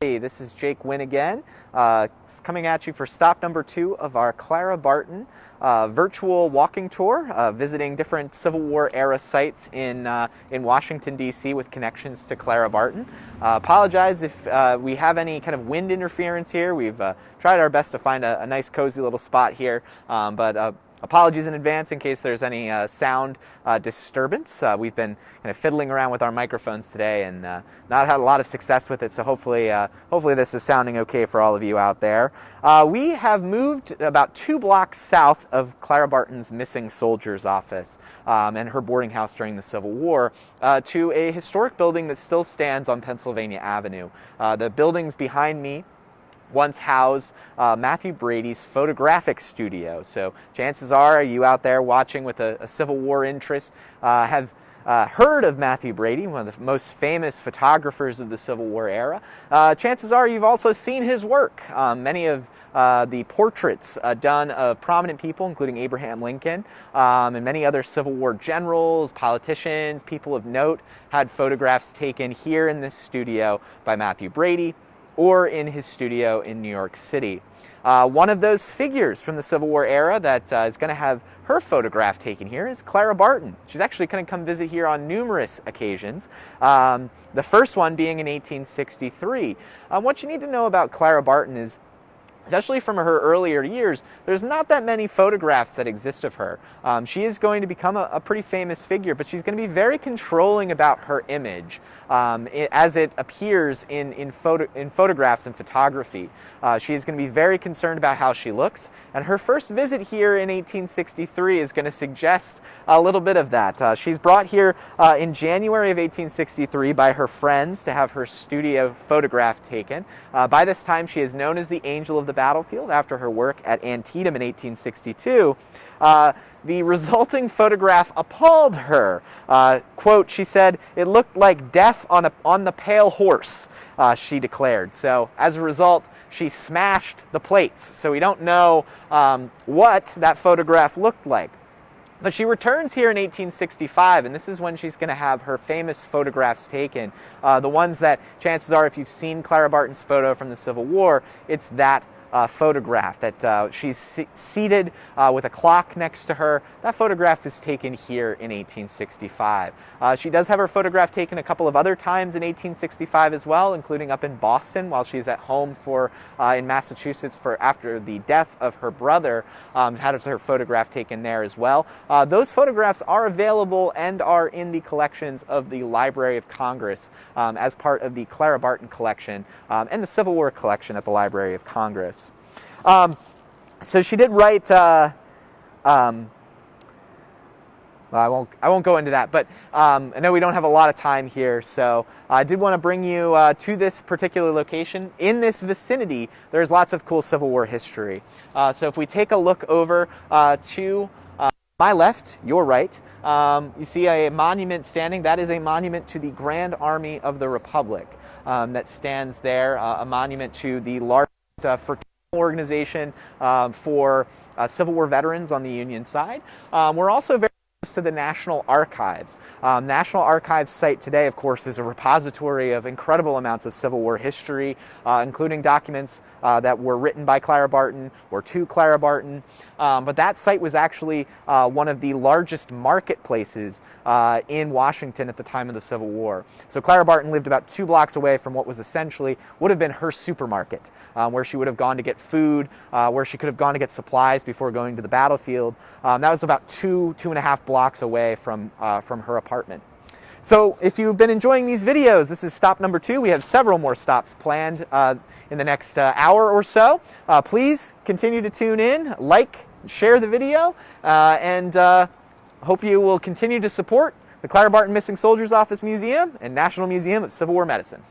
Hey, this is Jake Wynn again, coming at you for stop number 2 of our Clara Barton virtual walking tour, visiting different Civil War era sites in Washington, D.C. with connections to Clara Barton. Apologize if we have any kind of wind interference here. We've tried our best to find a nice cozy little spot here, but apologies in advance in case there's any sound disturbance. We've been kind of fiddling around with our microphones today and not had a lot of success with it, so hopefully this is sounding okay for all of you out there. We have moved about 2 blocks south of Clara Barton's missing soldiers office and her boarding house during the Civil War to a historic building that still stands on Pennsylvania Avenue. The buildings behind me once housed Mathew Brady's Photographic studio. So chances are you out there watching with a Civil War interest have heard of Mathew Brady, one of the most famous photographers of the Civil War era. Chances are you've also seen his work. Many of the portraits done of prominent people, including Abraham Lincoln, and many other Civil War generals, politicians, people of note, had photographs taken here in this studio by Mathew Brady, or in his studio in New York City. One of those figures from the Civil War era that is going to have her photograph taken here is Clara Barton. She's actually going to come visit here on numerous occasions, the first one being in 1863. What you need to know about Clara Barton is, especially from her earlier years, there's not that many photographs that exist of her. She is going to become a pretty famous figure, but she's going to be very controlling about her image as it appears in photographs and photography. She is going to be very concerned about how she looks, and her first visit here in 1863 is going to suggest a little bit of that. She's brought here in January of 1863 by her friends to have her studio photograph taken. By this time, she is known as the Angel of the Battlefield after her work at Antietam in 1862. The resulting photograph appalled her. Quote, she said, "It looked like death on the pale horse," she declared. So as a result, she smashed the plates. So we don't know what that photograph looked like. But she returns here in 1865, and this is when she's going to have her famous photographs taken. The ones that, chances are, if you've seen Clara Barton's photo from the Civil War, it's that photograph that she's seated with a clock next to her. That photograph is taken here in 1865. She does have her photograph taken a couple of other times in 1865 as well, including up in Boston while she's at home in Massachusetts after the death of her brother. Had her photograph taken there as well. Those photographs are available and are in the collections of the Library of Congress as part of the Clara Barton collection and the Civil War collection at the Library of Congress. So she did write, I won't go into that, but I know we don't have a lot of time here, so I did want to bring you to this particular location. In this vicinity, there's lots of cool Civil War history. So if we take a look over to my left, your right, you see a monument standing. That is a monument to the Grand Army of the Republic that stands there, a monument to the largest fraternal organization for Civil War veterans on the Union side. We're also very close to the National Archives. National Archives site today, of course, is a repository of incredible amounts of Civil War history, including documents that were written by Clara Barton or to Clara Barton. But that site was actually one of the largest marketplaces in Washington at the time of the Civil War. So Clara Barton lived about 2 blocks away from what would have been her supermarket, where she would have gone to get food, where she could have gone to get supplies before going to the battlefield. That was about 2.5 blocks away from her apartment. So if you've been enjoying these videos, this is stop number 2. We have several more stops planned in the next hour or so. Please continue to tune in, like, share the video, and hope you will continue to support the Clara Barton Missing Soldiers Office Museum and National Museum of Civil War Medicine.